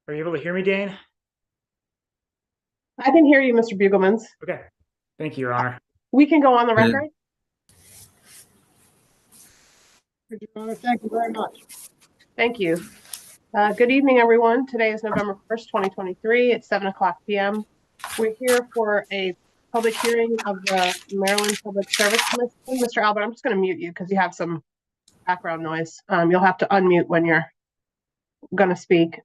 Are you able to hear me, Dane? I can hear you, Mr. Bugelmans. Okay. Thank you, Your Honor. We can go on the record. Thank you, Your Honor. Thank you very much. Thank you. Good evening, everyone. Today is November 1st, 2023. It's 7:00 p.m. We're here for a public hearing of the Maryland Public Service Commission. Mr. Albert, I'm just going to mute you because you have some background noise. You'll have to unmute when you're going to speak.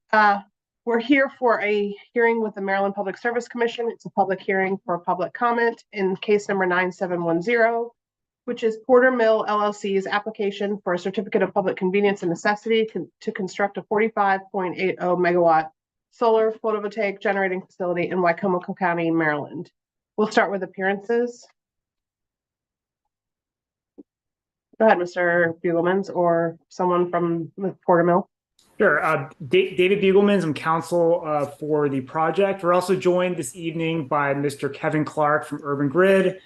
We're here for a hearing with the Maryland Public Service Commission. It's a public hearing for public comment in case number 9710, which is Porter Mill LLC's application for a certificate of public convenience and necessity to construct a 45.80 megawatt solar photovoltaic generating facility in Wycomico County, Maryland. We'll start with appearances. Go ahead, Mr. Bugelmans, or someone from Porter Mill. Sure. David Bugelmans, I'm counsel for the project. We're also joined this evening by Mr. Kevin Clark from Urban Grid,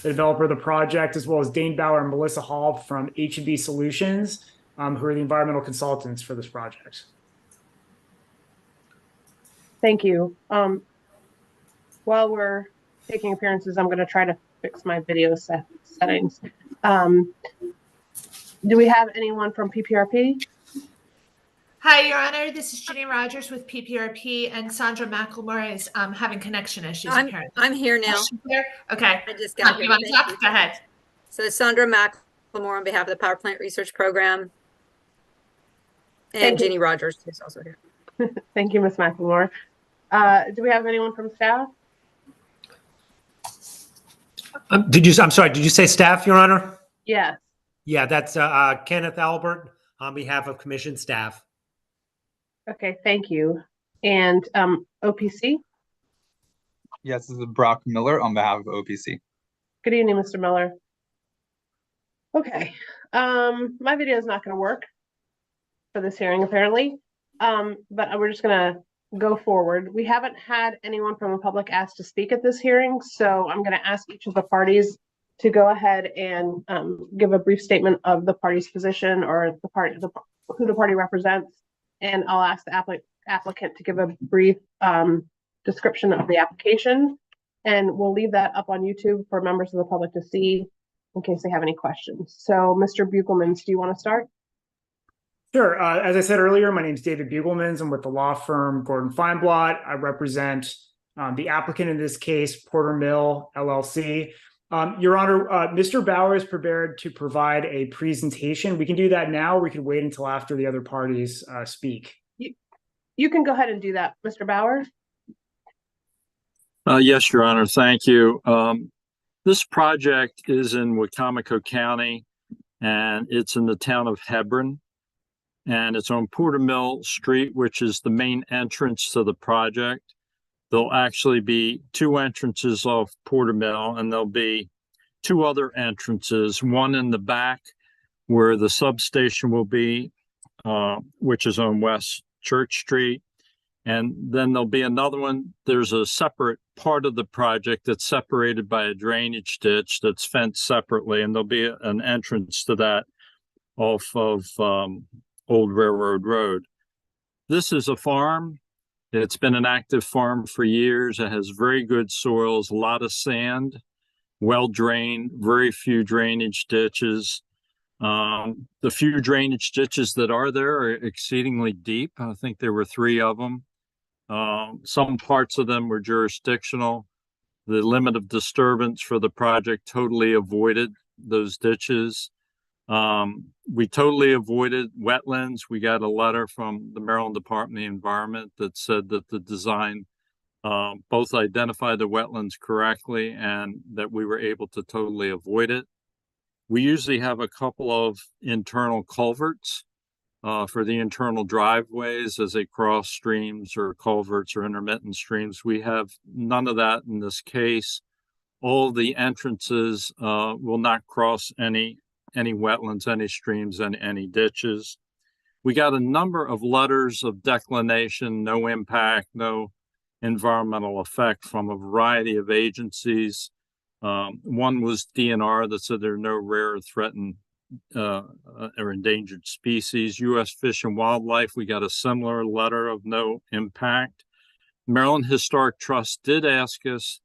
the developer of the project, as well as Dane Bauer and Melissa Hall from H&B Solutions, who are the environmental consultants for this project. Thank you. While we're taking appearances, I'm going to try to fix my video settings. Do we have anyone from PPRP? Hi, Your Honor. This is Ginny Rogers with PPRP, and Sandra McLemore is having connection issues. I'm here now. Okay. I just got here. You want to talk? Go ahead. So Sandra McLemore on behalf of the Power Plant Research Program, and Ginny Rogers is also here. Thank you, Ms. McLemore. Do we have anyone from staff? I'm sorry, did you say staff, Your Honor? Yes. Yeah, that's Kenneth Albert on behalf of commission staff. Okay, thank you. And OPC? Yes, this is Brock Miller on behalf of OPC. Good evening, Mr. Miller. Okay, my video is not going to work for this hearing, apparently, but we're just going to go forward. We haven't had anyone from the public ask to speak at this hearing, so I'm going to ask each of the parties to go ahead and give a brief statement of the party's position or who the party represents. And I'll ask the applicant to give a brief description of the application. And we'll leave that up on YouTube for members of the public to see in case they have any questions. So, Mr. Bugelmans, do you want to start? Sure. As I said earlier, my name is David Bugelmans. I'm with the law firm Gordon Feinblatt. I represent the applicant in this case, Porter Mill, LLC. Your Honor, Mr. Bauer is prepared to provide a presentation. We can do that now, or we can wait until after the other parties speak. You can go ahead and do that, Mr. Bauer. Yes, Your Honor. Thank you. This project is in Wycomico County, and it's in the town of Hebron, and it's on Porter Mill Street, which is the main entrance to the project. There'll actually be two entrances off Porter Mill, and there'll be two other entrances, one in the back where the substation will be, which is on West Church Street. And then there'll be another one. There's a separate part of the project that's separated by a drainage ditch that's fenced separately, and there'll be an entrance to that off of Old Railroad Road. This is a farm. It's been an active farm for years. It has very good soils, a lot of sand, well drained, very few drainage ditches. The few drainage ditches that are there are exceedingly deep. I think there were 3 of them. Some parts of them were jurisdictional. The limit of disturbance for the project totally avoided those ditches. We totally avoided wetlands. We got a letter from the Maryland Department of the Environment that said that the design both identified the wetlands correctly and that we were able to totally avoid it. We usually have a couple of internal culverts for the internal driveways as they cross streams or culverts or intermittent streams. We have none of that in this case. All the entrances will not cross any wetlands, any streams, any ditches. We got a number of letters of declination, no impact, no environmental effect from a variety of agencies. One was DNR that said there are no rare or threatened or endangered species. U.S. Fish and Wildlife, we got a similar letter of no impact. Maryland Historic Trust did ask us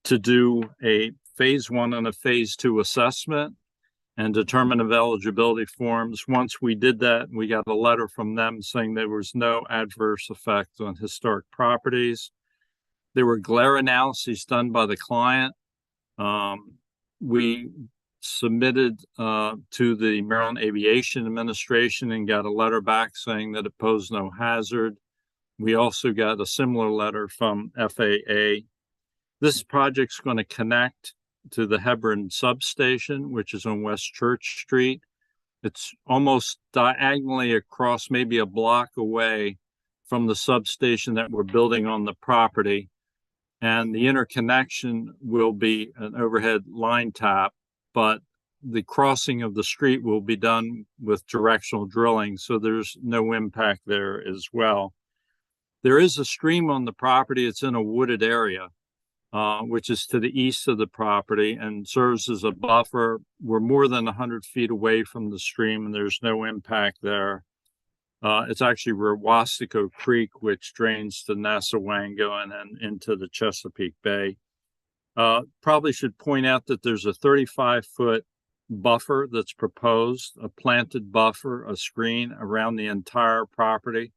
to do a phase 1 and a phase 2 assessment and determine of eligibility forms. Once we did that, we got a letter from them saying there was no adverse effect on historic properties. There were glare analyses done by the client. We submitted to the Maryland Aviation Administration and got a letter back saying that it posed no hazard. We also got a similar letter from FAA. This project's going to connect to the Hebron substation, which is on West Church Street. It's almost diagonally across, maybe a block away from the substation that we're building on the property. And the interconnection will be an overhead line tap, but the crossing of the street will be done with directional drilling, so there's no impact there as well. There is a stream on the property. It's in a wooded area, which is to the east of the property and serves as a buffer. We're more than 100 feet away from the stream, and there's no impact there. It's actually Wastico Creek, which drains to Nassawango and then into the Chesapeake Bay. Probably should point out that there's a 35-foot buffer that's proposed, a planted buffer, a screen around the entire property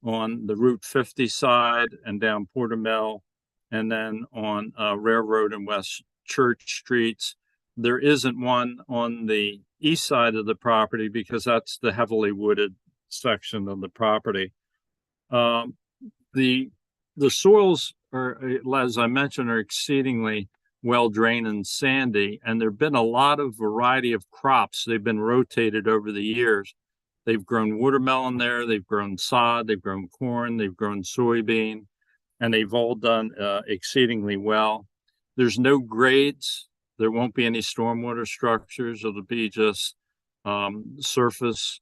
on the Route 50 side and down Porter Mill, and then on Railroad and West Church Streets. There isn't one on the east side of the property because that's the heavily wooded section of the property. The soils are, as I mentioned, are exceedingly well drained and sandy, and there have been a lot of variety of crops. They've been rotated over the years. They've grown watermelon there, they've grown sod, they've grown corn, they've grown soybean, and they've all done exceedingly well. There's no grades. There won't be any stormwater structures. It'll be just surface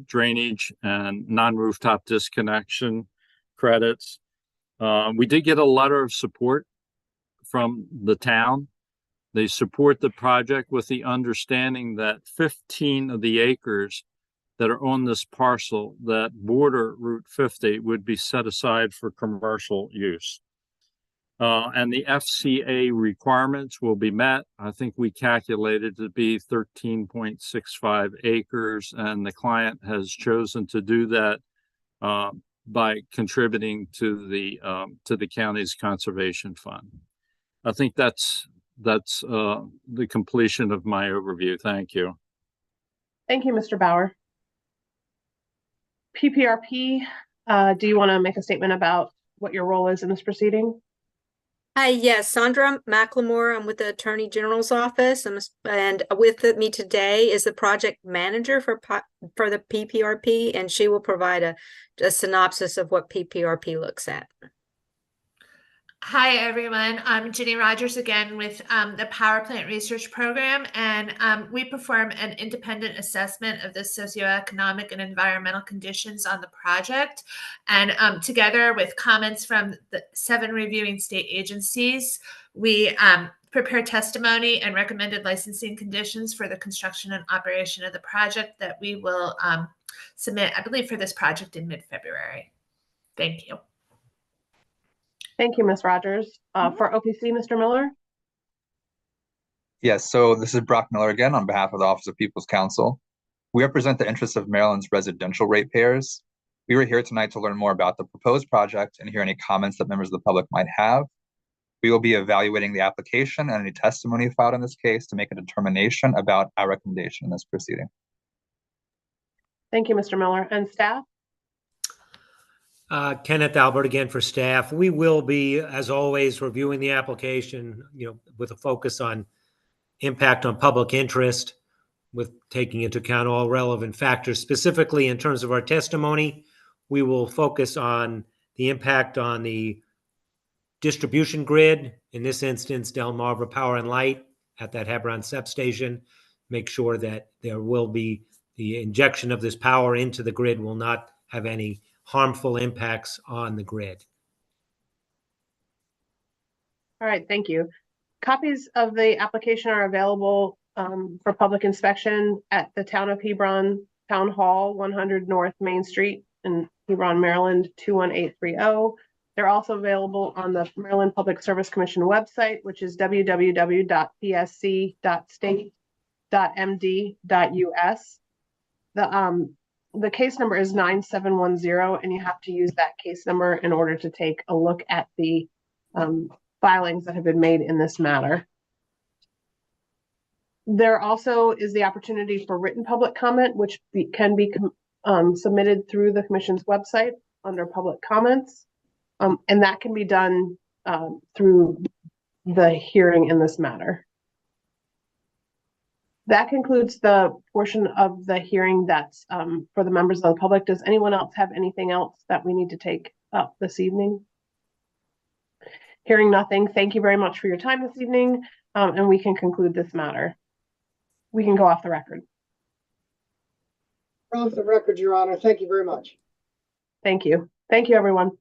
drainage and non-rooftop disconnection credits. We did get a letter of support from the town. They support the project with the understanding that 15 of the acres that are on this parcel that border Route 50 would be set aside for commercial use. And the FCA requirements will be met. I think we calculated to be 13.65 acres, and the client has chosen to do that by contributing to the county's conservation fund. I think that's the completion of my overview. Thank you. Thank you, Mr. Bauer. PPRP, do you want to make a statement about what your role is in this proceeding? Hi, yes, Sandra McLemore. I'm with the Attorney General's office, and with me today is the project manager for the PPRP, and she will provide a synopsis of what PPRP looks at. Hi, everyone. I'm Ginny Rogers again with the Power Plant Research Program, and we perform an independent assessment of the socioeconomic and environmental conditions on the project. And together with comments from the 7 reviewing state agencies, we prepare testimony and recommended licensing conditions for the construction and operation of the project that we will submit, I believe, for this project in mid-February. Thank you. Thank you, Ms. Rogers. For OPC, Mr. Miller? Yes, so this is Brock Miller again on behalf of the Office of People's Counsel. We represent the interests of Maryland's residential ratepayers. We were here tonight to learn more about the proposed project and hear any comments that members of the public might have. We will be evaluating the application and any testimony filed in this case to make a determination about our recommendation in this proceeding. Thank you, Mr. Miller. And staff? Kenneth Albert again for staff. We will be, as always, reviewing the application, with a focus on impact on public interest, with taking into account all relevant factors. Specifically, in terms of our testimony, we will focus on the impact on the distribution grid, in this instance, Delmarva Power and Light at that Hebron substation. Make sure that there will be the injection of this power into the grid will not have any harmful impacts on the grid. All right, thank you. Copies of the application are available for public inspection at the Town of Hebron Town Hall, 100 North Main Street in Hebron, Maryland, 21830. They're also available on the Maryland Public Service Commission website, which is www.psc.state.md.us. The case number is 9710, and you have to use that case number in order to take a look at the filings that have been made in this matter. There also is the opportunity for written public comment, which can be submitted through the Commission's website under public comments. And that can be done through the hearing in this matter. That concludes the portion of the hearing that's for the members of the public. Does anyone else have anything else that we need to take up this evening? Hearing nothing, thank you very much for your time this evening, and we can conclude this matter. We can go off the record. Off the record, Your Honor. Thank you very much. Thank you. Thank you, everyone.